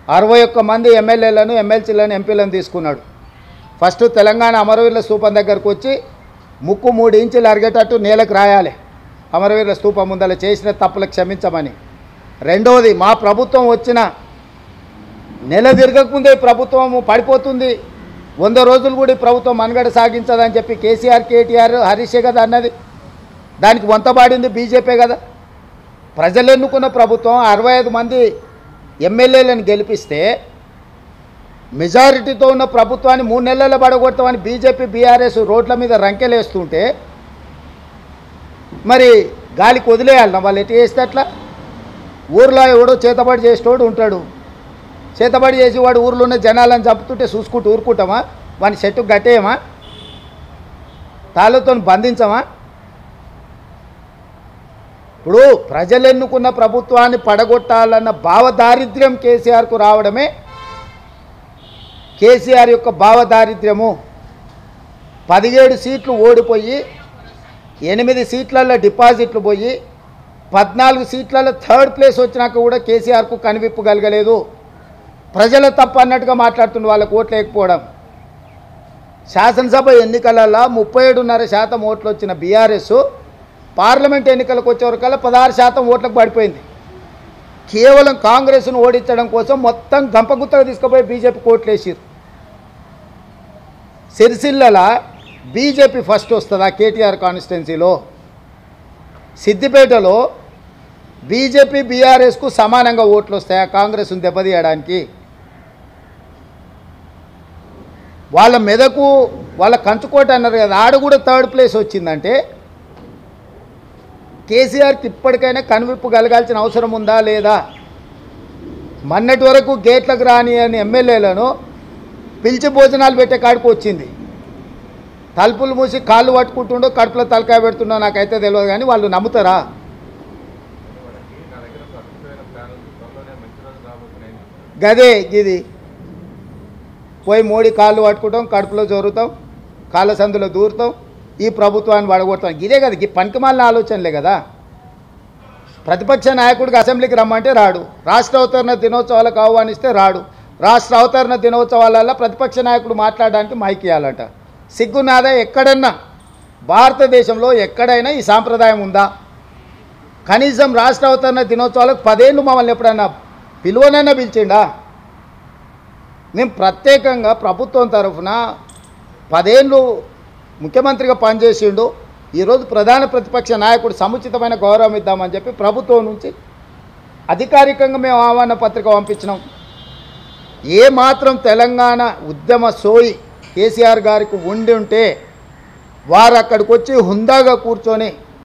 61 మంది ఎమ్మెల్యేలను ఎమ్మెల్సీలను ఎంపీలను తీసుకున్నాడు. ఫస్ట్ తెలంగాణ అమరవీరుల స్తూపం దగ్గరకు వచ్చి ముక్కు 3 ఇంచులు అరిగేటట్టు నేలకు రాయాలి, అమరవీరుల స్తూపం ముందల చేసిన తప్పులకు క్షమించమని. రెండవది, మా ప్రభుత్వం వచ్చిన నెల తిరగకముందే ప్రభుత్వం పడిపోతుంది, 100 రోజులు కూడా ప్రభుత్వం మనుగడ సాగించదని చెప్పి కేసీఆర్, కేటీఆర్, హరీషే కదా అన్నది. దానికి వంతబాడింది బీజేపీ కదా. ప్రజలు ఎన్నుకున్న ప్రభుత్వం 65 మంది ఎమ్మెల్యేలను గెలిపిస్తే మెజారిటీతో ఉన్న ప్రభుత్వాన్ని 3 నెలల్లో పడగొడతామని బీజేపీ, బీఆర్ఎస్ రోడ్ల మీద రంకెలేస్తుంటే మరి గాలికి వదిలేయాలన్నా వాళ్ళు? ఎటు చేస్తే అట్లా? ఊర్లో ఎవడో చేతబడి చేసేటోడు ఉంటాడు, చేతబడి చేసి వాడు ఊర్లో ఉన్న జనాలను చంపుతుంటే చూసుకుంటూ ఊరుకుంటామా? వాని చెట్టుకు గట్టేయమా? తాళ్ళతో బంధించమా? ఇప్పుడు ప్రజలు ఎన్నుకున్న ప్రభుత్వాన్ని పడగొట్టాలన్న భావదారిద్ర్యం కేసీఆర్కు రావడమే కేసీఆర్ యొక్క భావదారిద్ర్యము. 17 సీట్లు ఓడిపోయి 8 సీట్లలో డిపాజిట్లు పోయి 14 సీట్లలో 3rd ప్లేస్ వచ్చినాక కూడా కేసీఆర్కు కనివిప్పు కలగలేదు. ప్రజల తప్పు అన్నట్టుగా మాట్లాడుతున్న వాళ్ళకు ఓట్లు లేకపోవడం. శాసనసభ ఎన్నికలలో 37.5% ఓట్లు వచ్చిన బీఆర్ఎస్ పార్లమెంట్ ఎన్నికలకు వచ్చేవరకల్లా 16% ఓట్లకు పడిపోయింది. కేవలం కాంగ్రెస్ను ఓడించడం కోసం మొత్తం గంపగుత్తగా తీసుకుపోయి బీజేపీకి ఓట్లు వేసారు. సిరిసిల్లలో బీజేపీ ఫస్ట్ వస్తుందా కేటీఆర్ కాన్స్టిట్యున్సీలో? సిద్దిపేటలో బీజేపీ, బీఆర్ఎస్కు సమానంగా ఓట్లు వస్తాయా కాంగ్రెస్ను దెబ్బతీయడానికి? వాళ్ళ మెదకు, వాళ్ళ కంచుకోట అన్నారు కదా, ఆడ కూడా 3rd ప్లేస్ వచ్చిందంటే కేసీఆర్కి ఇప్పటికైనా కనువిప్పు కలగాల్సిన అవసరం ఉందా లేదా? మొన్నటి వరకు గేట్లకు రాని అని ఎమ్మెల్యేలను పిలిచి భోజనాలు పెట్టే కాడికి వచ్చింది. తలుపులు మూసి కాళ్ళు పట్టుకుంటుండో కడుపులో తలకాయ పెడుతుండో నాకైతే తెలియదు, కానీ వాళ్ళు నమ్ముతారా? గదే గిది పోయి మోడీ కాళ్ళు పట్టుకుంటాం, కడుపులో జోరుతాం, కాళ్ళ సందులో దూరుతాం, ఈ ప్రభుత్వాన్ని పడగొడతాం. ఇదే కదా, ఈ పనికిమాలిన ఆలోచనలే కదా. ప్రతిపక్ష నాయకుడికి అసెంబ్లీకి రమ్మంటే రాడు, రాష్ట్ర అవతరణ దినోత్సవాలకు ఆహ్వానిస్తే రాడు, రాష్ట్ర అవతరణ దినోత్సవాలలో ప్రతిపక్ష నాయకుడు మాట్లాడడానికి మైక్ ఇవ్వాలంట. సిగ్గునాదా? ఎక్కడన్నా భారతదేశంలో ఎక్కడైనా ఈ సాంప్రదాయం ఉందా? కనీసం రాష్ట్ర అవతరణ దినోత్సవాలకు 10 ఏళ్ళు మమ్మల్ని ఎప్పుడన్నా పిలువనైనా పిలిచిండా? మేము ప్రత్యేకంగా ప్రభుత్వం తరఫున 10 ఏళ్ళు ముఖ్యమంత్రిగా పనిచేసిండు, ఈరోజు ప్రధాన ప్రతిపక్ష నాయకుడు సముచితమైన గౌరవం ఇద్దామని చెప్పి ప్రభుత్వం నుంచి అధికారికంగా మేము ఆహ్వాన పత్రిక పంపించినాం. ఏ మాత్రం తెలంగాణ ఉద్యమ సోయి కేసీఆర్ గారికి ఉండి ఉంటే వారు అక్కడికి వచ్చి హుందాగా కూర్చొని